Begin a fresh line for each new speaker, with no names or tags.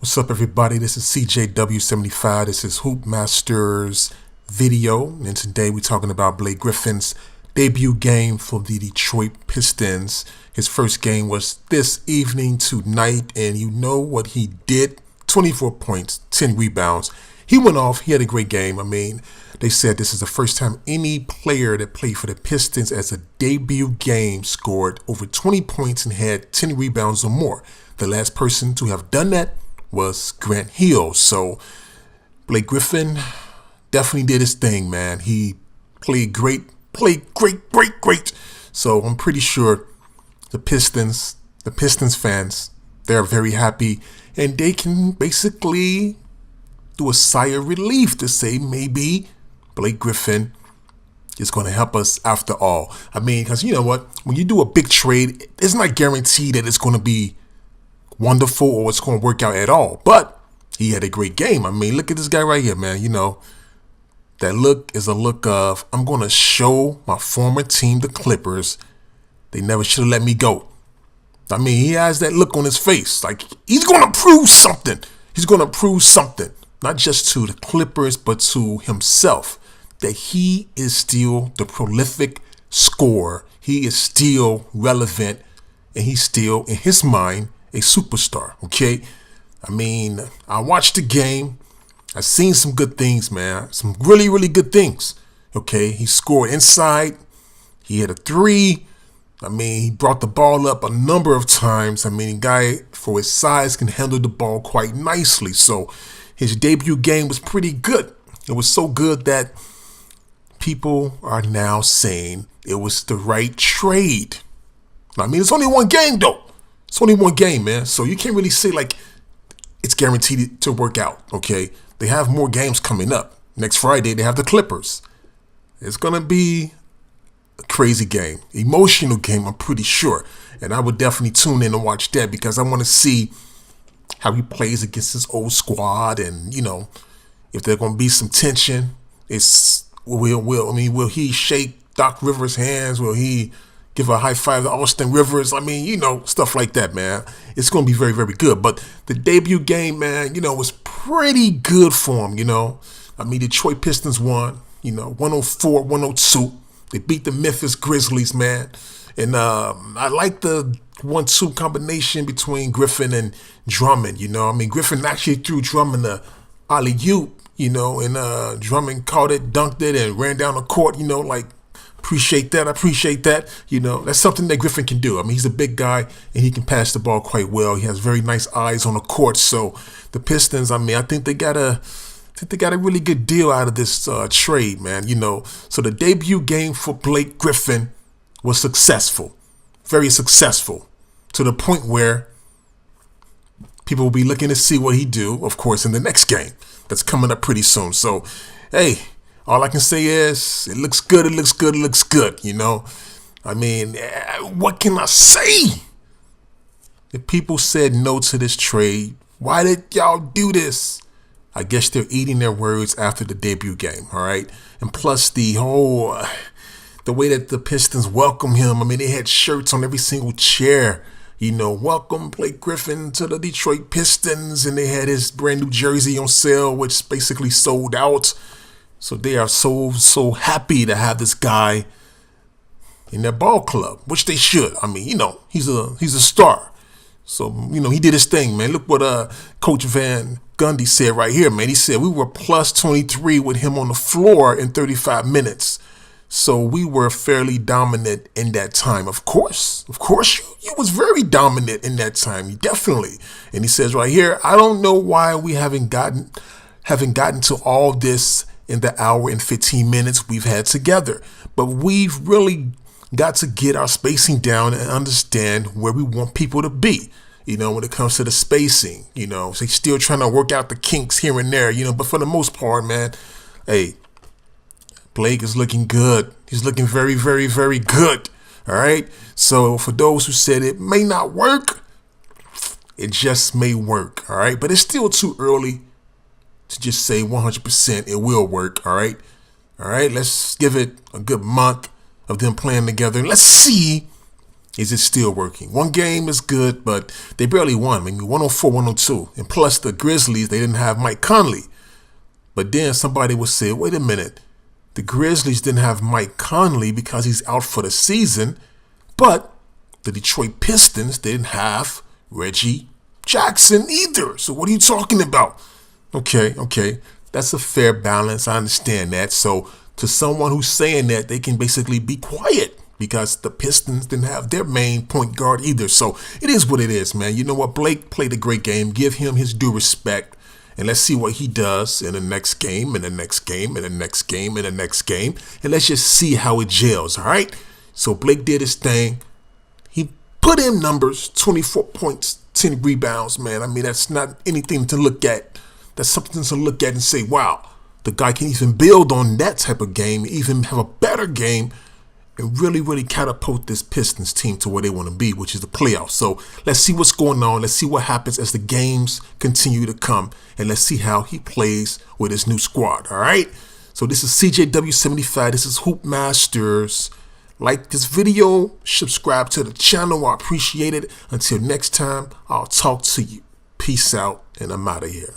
What's up, everybody? This is CJW75. This is Hoop Masters video, and today we're talking about Blake Griffin's debut game for the Detroit Pistons. His first game was this evening tonight, and you know what he did? 24 points, 10 rebounds. He went off. He had a great game. I mean, they said this is the first time any player that played for the Pistons as a debut game scored over 20 points and had 10 rebounds or more. The last person to have done that was Grant Hill. So Blake Griffin definitely did his thing, man. He played great. So I'm pretty sure the Pistons fans, they're very happy, and they can basically do a sigh of relief to say maybe Blake Griffin is going to help us after all. I mean, because you know what? When you do a big trade, it's not guaranteed that it's going to be wonderful or it's going to work out at all. But he had a great game. I mean, look at this guy right here, man. You know, that look is a look of, I'm going to show my former team, the Clippers, they never should have let me go. I mean, he has that look on his face. Like, he's going to prove something. He's going to prove something. Not just to the Clippers, but to himself. That he is still the prolific scorer. He is still relevant. And he's still, in his mind, a superstar, okay? I mean, I watched the game. I've seen some good things, man. Some really, really good things, okay? He scored inside. He hit a three. I mean, he brought the ball up a number of times. I mean, guy, for his size, can handle the ball quite nicely. So his debut game was pretty good. It was so good that people are now saying it was the right trade. I mean, it's only one game, though. It's only one game, man. So you can't really say, like, it's guaranteed to work out, okay? They have more games coming up. Next Friday, they have the Clippers. It's going to be a crazy game. Emotional game, I'm pretty sure. And I would definitely tune in and watch that because I want to see how he plays against his old squad and, you know, if there's going to be some tension. Will he shake Doc Rivers' hands? Will he give a high five to Austin Rivers? I mean, you know, stuff like that, man. It's going to be very, very good. But the debut game, man, you know, was pretty good for him, you know. I mean, Detroit Pistons won, you know, 104-102. They beat the Memphis Grizzlies, man. And I like the 1-2 combination between Griffin and Drummond, you know. I mean, Griffin actually threw Drummond a alley-oop, you know, and Drummond caught it, dunked it, and ran down the court, you know, like, appreciate that. You know, that's something that Griffin can do. I mean, he's a big guy and he can pass the ball quite well. He has very nice eyes on the court. So the Pistons, I mean, I think they got a really good deal out of this trade, man. You know, so the debut game for Blake Griffin was successful, very successful, to the point where people will be looking to see what he do, of course, in the next game that's coming up pretty soon. So, hey, all I can say is it looks good, you know. I mean, what can I say? If people said no to this trade, why did y'all do this? I guess they're eating their words after the debut game, all right? And plus the whole, the way that the Pistons welcome him. I mean, they had shirts on every single chair. You know, welcome Blake Griffin to the Detroit Pistons. And they had his brand new jersey on sale, which basically sold out. So they are so happy to have this guy in their ball club, which they should. I mean, you know, he's a star. So, you know, he did his thing, man. Look what Coach Van Gundy said right here, man. He said we were plus 23 with him on the floor in 35 minutes. So we were fairly dominant in that time. Of course, you was very dominant in that time. Definitely. And he says right here, I don't know why we haven't gotten to all this in the hour and 15 minutes we've had together. But we've really got to get our spacing down and understand where we want people to be, you know, when it comes to the spacing, you know. So he's still trying to work out the kinks here and there, you know, but for the most part, man, hey, Blake is looking good. He's looking very, very, very good. All right. So for those who said it may not work, it just may work. All right. But it's still too early to just say 100% it will work. All right. Let's give it a good month of them playing together. And let's see Is it still working? One game is good, but they barely won. I mean, 104, 102. And plus the Grizzlies, they didn't have Mike Conley. But then somebody would say, wait a minute. The Grizzlies didn't have Mike Conley because he's out for the season. But the Detroit Pistons didn't have Reggie Jackson either. So what are you talking about? Okay. That's a fair balance. I understand that. So to someone who's saying that, they can basically be quiet because the Pistons didn't have their main point guard either. So it is what it is, man. You know what? Blake played a great game. Give him his due respect. And let's see what he does in the next game, and the next game, and the next game, and the next game. And let's just see how it gels, all right? So Blake did his thing. He put in numbers, 24 points, 10 rebounds, man. I mean, that's not anything to look at. That's something to look at and say, wow, the guy can even build on that type of game, even have a better game, and really catapult this Pistons team to where they want to be, which is the playoffs. So let's see what's going on. Let's see what happens as the games continue to come. And let's see how he plays with his new squad. All right. So this is CJW75. This is Hoop Masters. Like this video. Subscribe to the channel. I appreciate it. Until next time, I'll talk to you. Peace out. And I'm out of here.